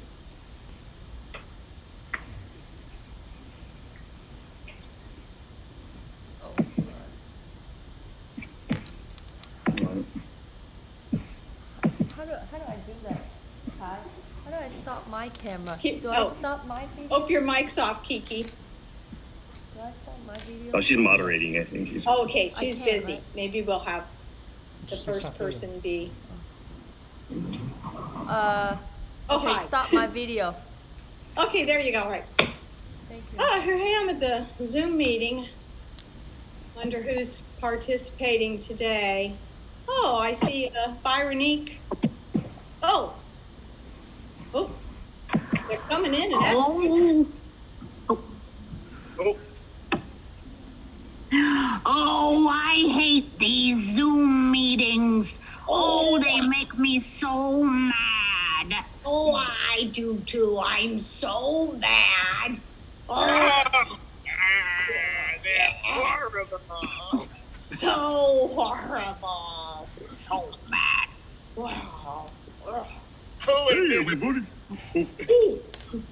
How do I do that? Hi. How do I stop my camera? Do I stop my video? Hope your mic's off, Kiki. Do I stop my video? Oh, she's moderating, I think. Oh, okay, she's busy. Right? Maybe we'll have the first person be. Okay, hi. stop my video. Okay, there you go. Right. Thank you. Here I am at the Zoom meeting. Wonder who's participating today. Oh, I see Byronique. Oh, they're coming in. And Oh, I hate these Zoom meetings. Oh, they make me so mad. Oh, I do too. I'm so mad. Oh, They're horrible. so horrible. So bad. Wow. Hey, everybody.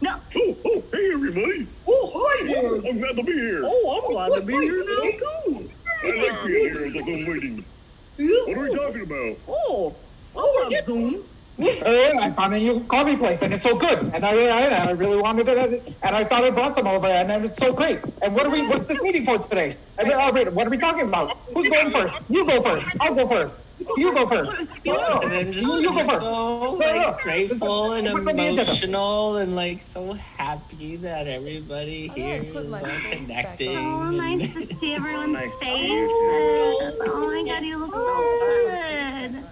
No. Oh, hey, everybody. Oh, hi there. I'm glad to be here. Oh, I'm glad to be here now too. I like being here at the Zoom meeting. What are we talking about? Oh, we're Zoom. I found a new coffee place and it's so good. And I really wanted it. And I thought I brought some over and it's so great. And what's this meeting for today? What are we talking about? Who's going first? You go first. I'll go first. You go first. No, And then just you go first. so like grateful and emotional and like so happy that everybody here I put is my all face back connecting. Oh, and- nice to see everyone's Nice to faces. see you, Oh my god, you look so good.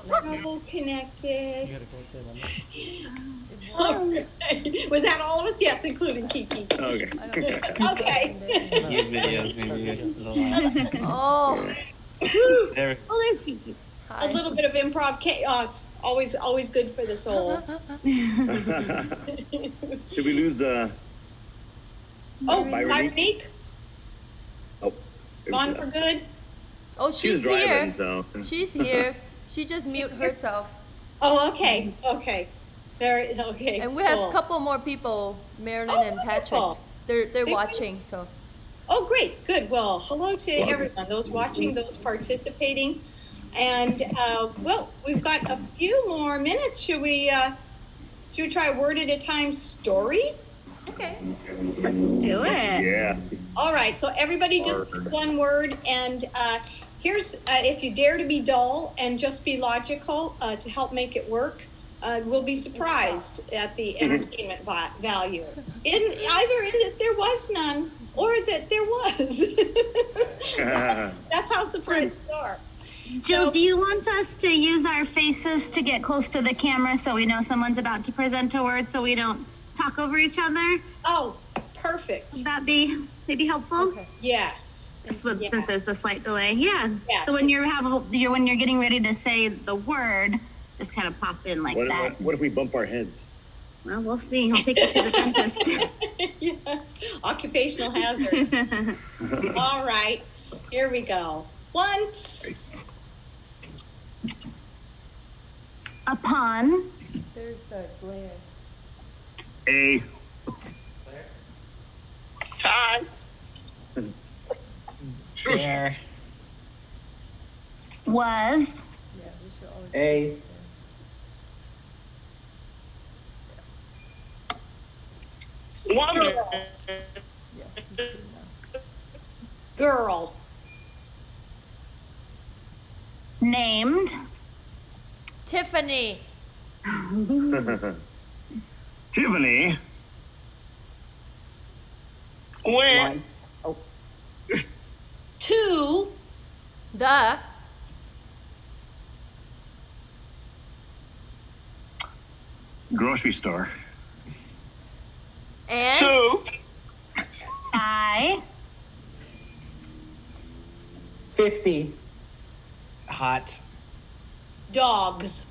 Trouble connected. Okay. Was that all of us? Yes, including Kiki. Okay. Okay. These videos maybe a little Oh, there. Oh, there's Kiki. hi. A little bit of improv chaos. Always good for the soul. Did we lose Oh, Byronique? Byronique, Oh, gone for good. Oh, she was she's driving, here. so. She's here. She just mute herself. Oh, okay. Okay. And we have cool. a couple more people, Marilyn Oh, and Patrick. wonderful. They're They- watching, so. Oh, great, good. Well, hello to everyone, those watching, those participating. And, well, we've got a few more minutes. Should we try a word at a time story? Okay. Let's do it. Yeah. All right, so everybody just pick one word, and here's, if you dare to be dull and just be logical to help make it work, we'll be surprised at the entertainment value. Either that there was none or that there was. That's how surprises are. Jill, So- do you want us to use our faces to get close to the camera so we know someone's about to present a word so we don't talk over each other? Oh, perfect. Would that be maybe helpful? Okay. Yes. Since there's a slight delay. Yeah. Yes. So when you're getting ready to say the word, just kind of pop in like that. What if we bump our heads? Well, we'll see. I'll take you to the dentist. Yes, occupational hazard. All right, here we go. Once. Upon. There's a glare. A. Tie. There. Was. Yeah, we should always. A. Wonderful. Yeah, he's good now. Girl. Named. Tiffany. Tiffany. When Light. Oh, To The Grocery store. and to I. 50. Hot. dogs.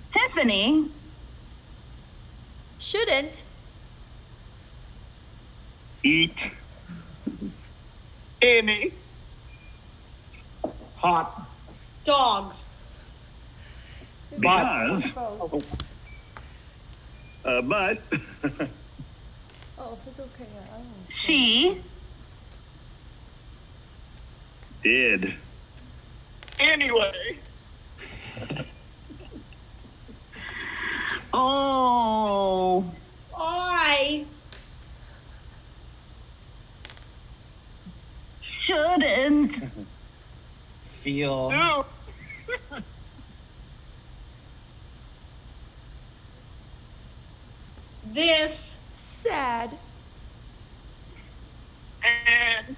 Tiffany. shouldn't Eat. any Hot. Dogs. Because. Oh, But. Oh, it's okay. I don't understand. She. Did. anyway. Oh. I Shouldn't. Feel. Do this Sad. and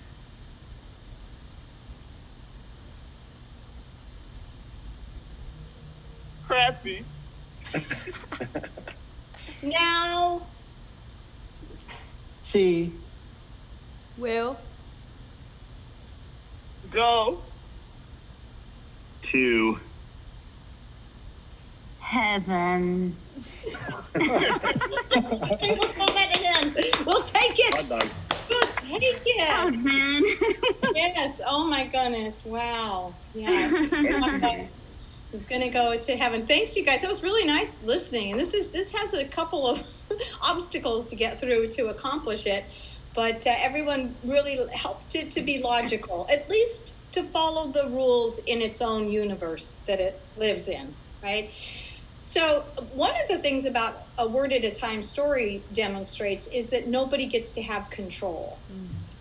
crappy. now she. Will. Go To. Heaven. we'll throw that in. We'll take it. Hot dog. We'll take it. Heaven. Yes. Oh my goodness. Wow. Yeah. Is going to go to heaven. Thanks, you guys. That was really nice listening. And this has a couple of obstacles to get through to accomplish it, but everyone really helped it to be logical, at least to follow the rules in its own universe that it lives in, right? So one of the things about a word at a time story demonstrates is that nobody gets to have control.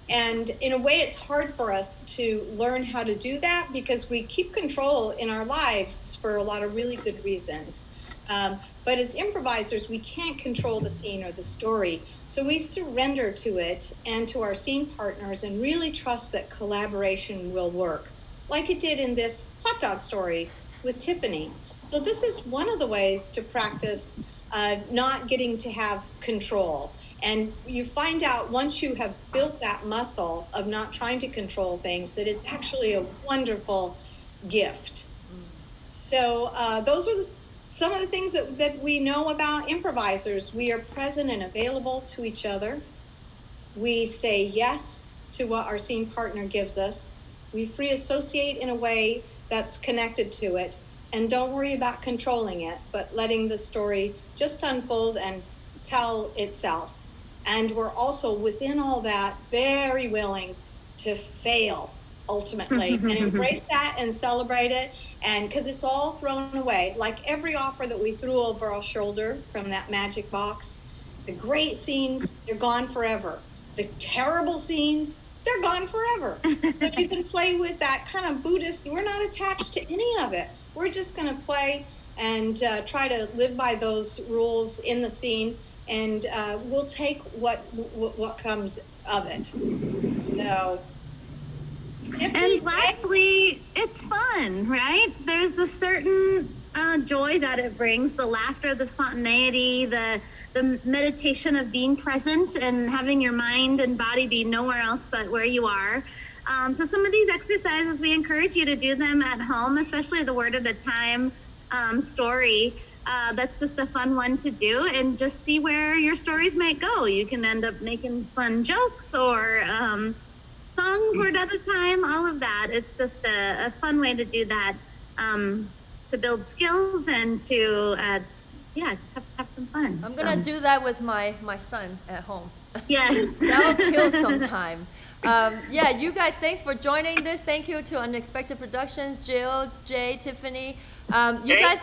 And in a way, it's hard for us to learn how to do that because we keep control in our lives for a lot of really good reasons. But as improvisers, we can't control the scene or the story. So we surrender to it and to our scene partners and really trust that collaboration will work, like it did in this hot dog story with Tiffany. So this is one of the ways to practice not getting to have control. And you find out once you have built that muscle of not trying to control things, that it's actually a wonderful gift. So those are some of the things that we know about improvisers. We are present and available to each other. We say yes to what our scene partner gives us. We free associate in a way that's connected to it. And don't worry about controlling it, but letting the story just unfold and tell itself. And we're also, within all that, very willing to fail ultimately and embrace that and celebrate it. And because it's all thrown away, like every offer that we threw over our shoulder from that magic box, the great scenes, they're gone forever. The terrible scenes, they're gone forever. So you can play with that kind of Buddhist, we're not attached to any of it. We're just going to play and try to live by those rules in the scene, and we'll take what comes of it. So, Tiffany, And lastly, it's fun, right? There's a certain joy that it brings, the laughter, the spontaneity, the meditation of being present and having your mind and body be nowhere else but where you are. So some of these exercises, we encourage you to do them at home, especially the word at a time story. That's just a fun one to do, and just see where your stories might go. You can end up making fun jokes or songs word at a time, all of that. It's just a fun way to do that, to build skills and to have some fun. I'm gonna do that with my son at home. Yes. That will kill some time. Yeah, you guys, thanks for joining this. Thank you to Unexpected Productions, Jill, Jay, Tiffany. You guys,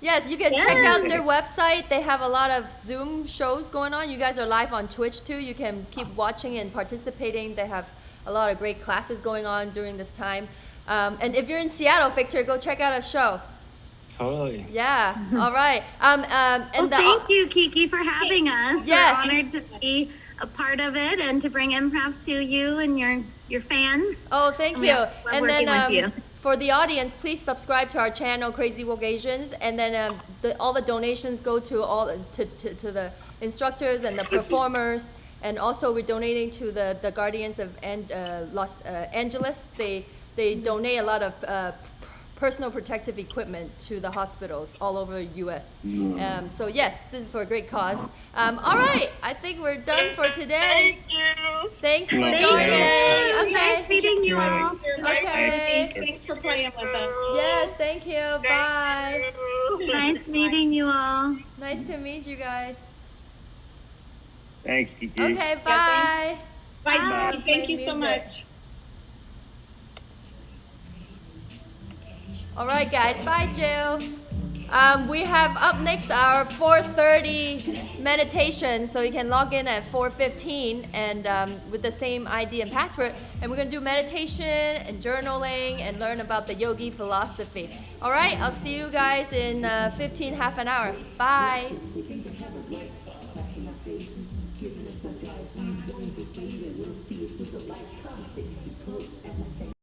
Yes, you can check out their website. They have a lot of Zoom shows going on. You guys are live on Twitch too. You can keep watching and participating. They have a lot of great classes going on during this time. And if you're in Seattle, Victor, go check out a show. Totally. Yeah. All right. Well, thank you, Kiki, for having us. Yes. We're honored to be a part of it and to bring improv to you and your fans. Oh, thank We you. love And working then with you. for the audience, please subscribe to our channel, Crazy Woke Asians, and then all the donations go to to the instructors and the performers, and also we're donating to the Guardians of Los Angeles. They donate a lot of personal protective equipment to the hospitals all over the U.S. So yes, this is for a great cause. All right, I think we're done for today. Thank you. Thanks for Thank joining. you. Okay. Nice meeting you all. Okay. Thanks for playing with us. Yes, thank you. Bye. Nice meeting you all. Nice to meet you guys. Thanks, Kiki. Okay, bye. Bye, Bye. Johnny. Thank you so Music. much. All right, guys. Bye, Jill. We have up next our 4:30 meditation, so you can log in at 4:15 and with the same ID and password. And we're gonna do meditation and journaling and learn about the yogi philosophy. All right, I'll see you guys in 15, half an hour. Bye.